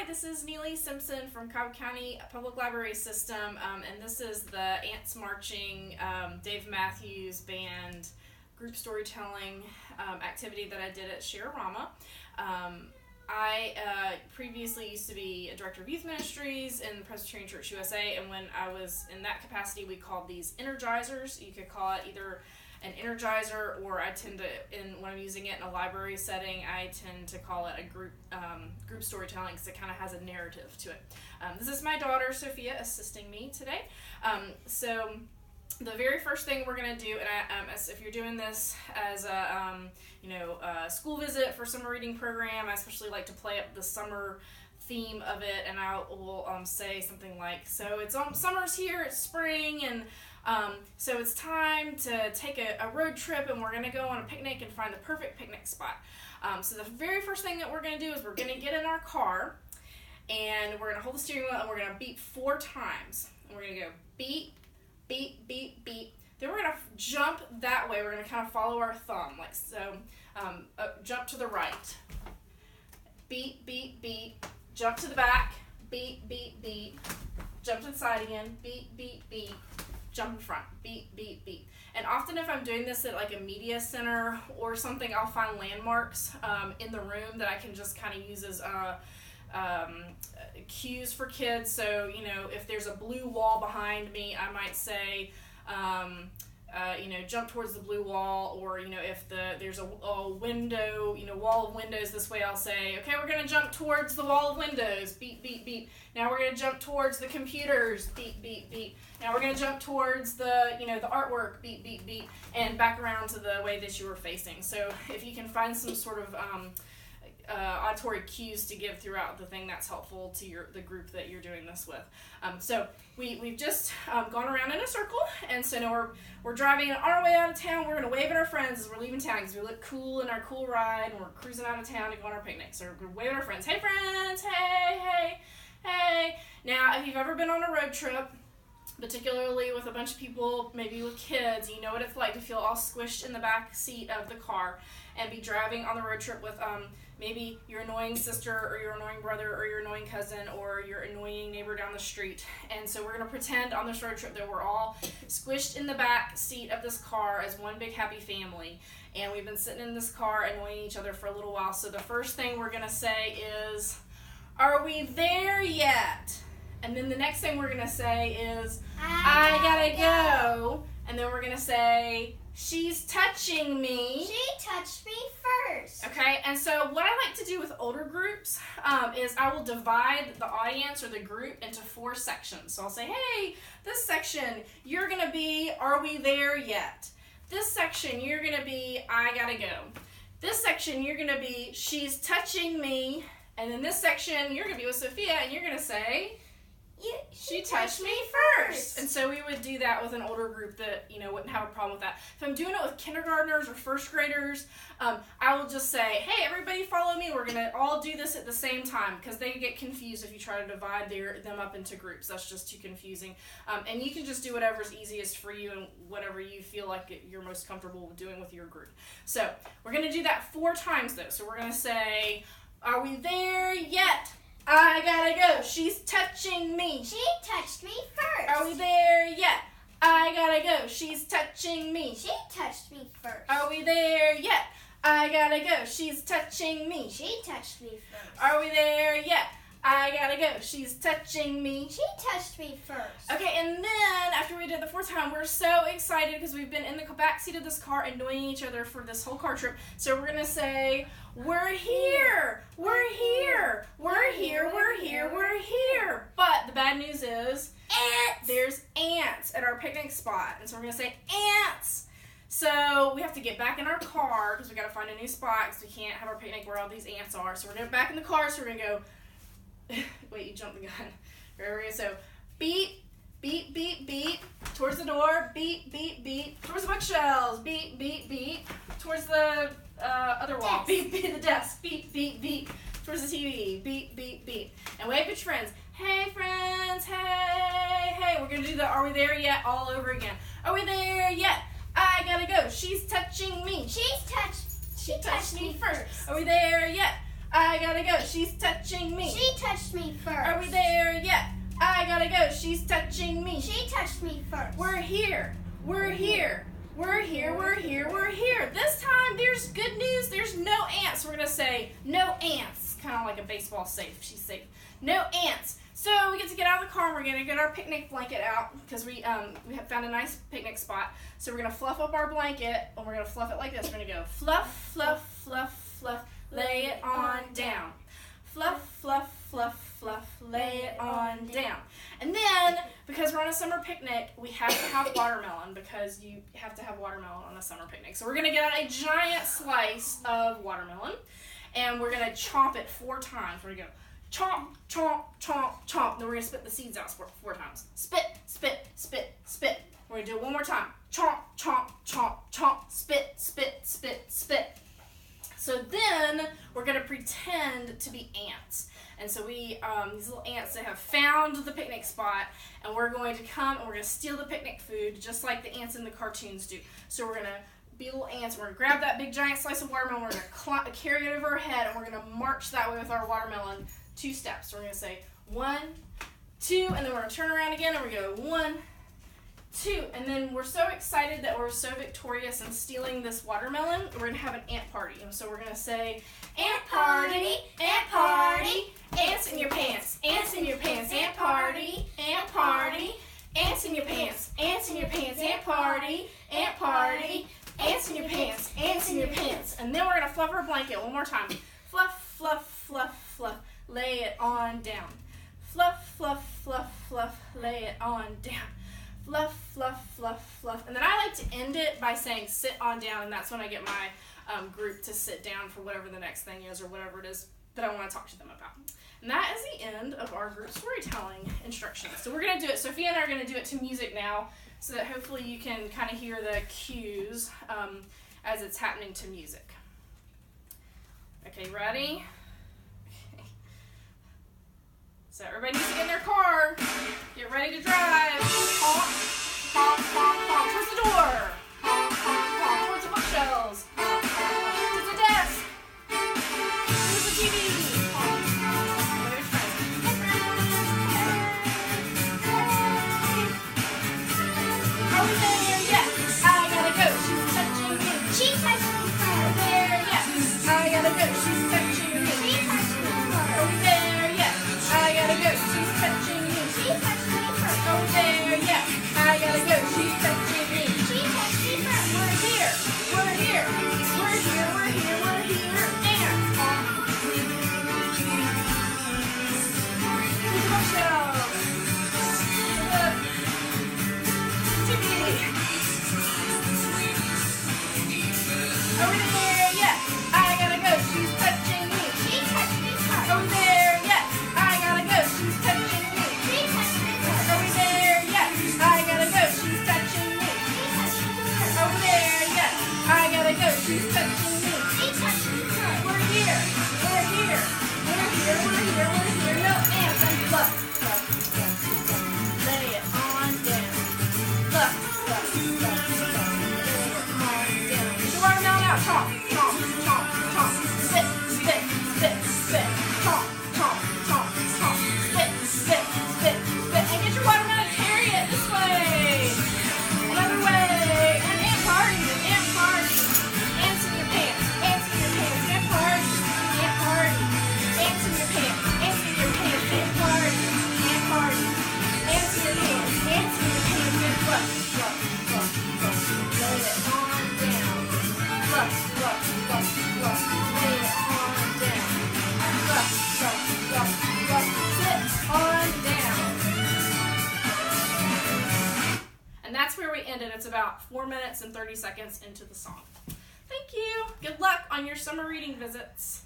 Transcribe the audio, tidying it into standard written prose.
this is Stansell-Simpson from Cobb County Public Library System, and this is the Ants Marching Dave Matthews Band group storytelling activity that I did at Share-A-Rama. I previously used to be a director of youth ministries in the Presbyterian Church USA, and when I was in that capacity, we called these energizers. You could call it either an energizer, or I tend to, when I'm using it in a library setting, I tend to call it a group storytelling because it kind of has a narrative to it. This is my daughter Sophia assisting me today. So the very first thing we're going to do, and if you're doing this as a school visit for summer reading program, I especially like to play up the summer theme of it, and I will say something like, so it's summer's here, it's spring, and so it's time to take a road trip, and we're going to go on a picnic and find the perfect picnic spot. So the very first thing that we're going to do is we're going to get in our car, and we're going to hold the steering wheel, and we're going to beep 4 times. And we're going to go beep, beep, beep, beep. Then we're going to jump that way. We're going to kind of follow our thumb, like so. Jump to the right. Beep, beep, beep. Jump to the back. Beep, beep, beep. Jump to the side again. Beep, beep, beep. Jump in front. Beep, beep, beep. And often if I'm doing this at like a media center or something, I'll find landmarks in the room that I can just kind of use as cues for kids. So, if there's a blue wall behind me, I might say, jump towards the blue wall, or, if there's a window, wall of windows this way, I'll say, okay, we're going to jump towards the wall of windows, beep, beep, beep. Now we're going to jump towards the computers, beep, beep, beep. Now we're going to jump towards the, the artwork, beep, beep, beep, and back around to the way that you were facing. So if you can find some sort of auditory cues to give throughout the thing, that's helpful to the group that you're doing this with. So we've just gone around in a circle, and so now we're driving on our way out of town. We're going to wave at our friends as we're leaving town because we look cool in our cool ride, and we're cruising out of town to go on our picnic. So we're going to wave at our friends. Hey friends, hey, hey, hey. Now if you've ever been on a road trip, particularly with a bunch of people, maybe with kids, you know what it's like to feel all squished in the back seat of the car and be driving on the road trip with maybe your annoying sister or your annoying brother or your annoying cousin or your annoying neighbor down the street. And so we're going to pretend on this road trip that we're all squished in the back seat of this car as one big happy family. And we've been sitting in this car annoying each other for a little while. So the first thing we're going to say is, are we there yet? And then the next thing we're going to say is, I gotta go. And then we're going to say, she's touching me. She touched me first. Okay, and so what I like to do with older groups is I will divide the audience or the group into 4 sections. So I'll say, hey, this section, you're going to be, are we there yet? This section, you're going to be, I gotta go. This section, you're going to be, she's touching me. And then this section, you're going to be with Sophia, and you're going to say, she touched me first. And so we would do that with an older group that, wouldn't have a problem with that. If I'm doing it with kindergartners or first graders, I will just say, hey, everybody follow me. We're going to all do this at the same time, because they get confused if you try to divide them up into groups. That's just too confusing. And you can just do whatever's easiest for you and whatever you feel like you're most comfortable doing with your group. So we're going to do that 4 times, though. So we're going to say, are we there yet? I gotta go. She's touching me. She touched me first. Are we there yet? I gotta go. She's touching me. She touched me first. Are we there yet? I gotta go. She's touching me. She touched me first. Are we there yet? I gotta go. She's touching me. She touched me first. Okay, and then after we did the 4th time, we're so excited because we've been in the back seat of this car annoying each other for this whole car trip. So we're gonna say, we're here. We're here. We're here. We're here. We're here. But the bad news is, ants. There's ants at our picnic spot, and so we're gonna say ants. So we have to get back in our car because we gotta find a new spot because we can't have our picnic where all these ants are. So we're gonna get back in the car. So we're gonna go. Wait, you jumped the gun. Right, so beep, beep, beep, beep, towards the door, beep, beep, beep, towards the bookshelves, beep, beep, beep, towards the other wall, beep, beep, the desk, beep, beep, beep, towards the TV, beep, beep, beep. And wave at your friends. Hey, friends, hey, hey. We're going to do the are we there yet all over again. Are we there yet? I gotta go. She's touching me. She touched me first. Are we there yet? I gotta go. She's touching me. She touched me first. Are we there yet? I gotta go. She's touching me. She touched me first. We're here. We're here. We're here. We're here. We're here. This time there's good news. There's no ants. We're gonna say no ants. Kind of like a baseball safe. She's safe. No ants. So we get to get out of the car and we're gonna get our picnic blanket out because we have found a nice picnic spot. So we're gonna fluff up our blanket and we're gonna fluff it like this. We're gonna go fluff, fluff, fluff, fluff, lay it on down. Fluff, fluff, fluff, fluff, lay it on down. And then, because we're on a summer picnic, we have to have watermelon because you have to have watermelon on a summer picnic. So we're gonna get out a giant slice of watermelon and we're gonna chomp it 4 times. We're gonna go chomp, chomp, chomp, chomp. Then we're going to spit the seeds out 4 times. Spit, spit, spit, spit. We're going to do it one more time. Chomp, chomp, chomp, chomp. Spit, spit, spit, spit. So then we're going to pretend to be ants. And so we, these little ants, they have found the picnic spot, and we're going to come and we're going to steal the picnic food just like the ants in the cartoons do. So we're going to be little ants. We're going to grab that big giant slice of watermelon. We're going to carry it over our head, and we're going to march that way with our watermelon 2 steps. So we're going to say 1, 2, and then we're going to turn around again, and we go 1, 2. And then we're so excited that we're so victorious in stealing this watermelon, we're going to have an ant party. And so we're going to say, ant party, ant party, ants in your pants, ants in your pants, ant party, ant party, ants in your pants, ants in your pants, ant party, ant party, ants in your pants, ants in your pants. And then we're going to fluff our blanket one more time. Fluff, fluff, fluff, fluff. Lay it on down. Fluff, fluff, fluff, fluff, lay it on down. Fluff, fluff, fluff, fluff. And then I like to end it by saying sit on down, and that's when I get my group to sit down for whatever the next thing is or whatever it is that I want to talk to them about. And that is the end of our group storytelling instructions. So we're going to do it. Sophia and I are going to do it to music now so that hopefully you can kind of hear the cues as it's happening to music. Okay, ready? So everybody needs to get in their car. Get ready to drive. Honk, honk, honk, honk. Towards the door. Honk, honk, honk. Towards the bookshelves. Honk, honk, honk. To the desk. To the TV. Honk, honk. There's Frank. Are we there yet? I gotta go. She's touching me. She touched me first. Are we there yet? I gotta go. She's touching me. She touched me first. Are we there yet? I gotta go, she's touching me. She touched me first. Over there, yeah. I gotta go, she's touching me. She touched me first. We're here, we're here, we're here, we're here, we're here, and to the bookshelf, to the TV. Over there, yeah. I gotta go, she's touching me. She touched me first. Over there, yeah. I gotta go, she's touching me. She touched me first. Over there, yeah. I gotta go, she's touching me. She touched me first. Over there, yeah. I gotta go, she's touching me. She touched me first. We're here, we're here, we're here, we're here, we're here. No ants and fluff, fluff, fluff, fluff. Lay it on down. Fluff, fluff, fluff, fluff. Lay it on down. Get your watermelon out. Chomp, chomp, chomp, chomp. Spit, spit, spit, spit. Chomp, chomp, chomp, chomp. Spit, spit, spit, spit. And get your watermelon, carry it this way. Another way. And ant party, ant party. Ants in your pants, ants in your pants. Ant party, ant party. Ants in your pants, ants in your pants. Ant party, ant party. Ants in your pants, ants in your pants. And fluff, fluff, fluff, fluff. Lay it on down. Fluff, fluff, fluff, fluff. Lay it on down. Fluff, fluff, fluff, fluff. Sit on down. And that's where we ended. It's about 4 minutes and 30 seconds into the song. Thank you. Good luck on your summer reading visits.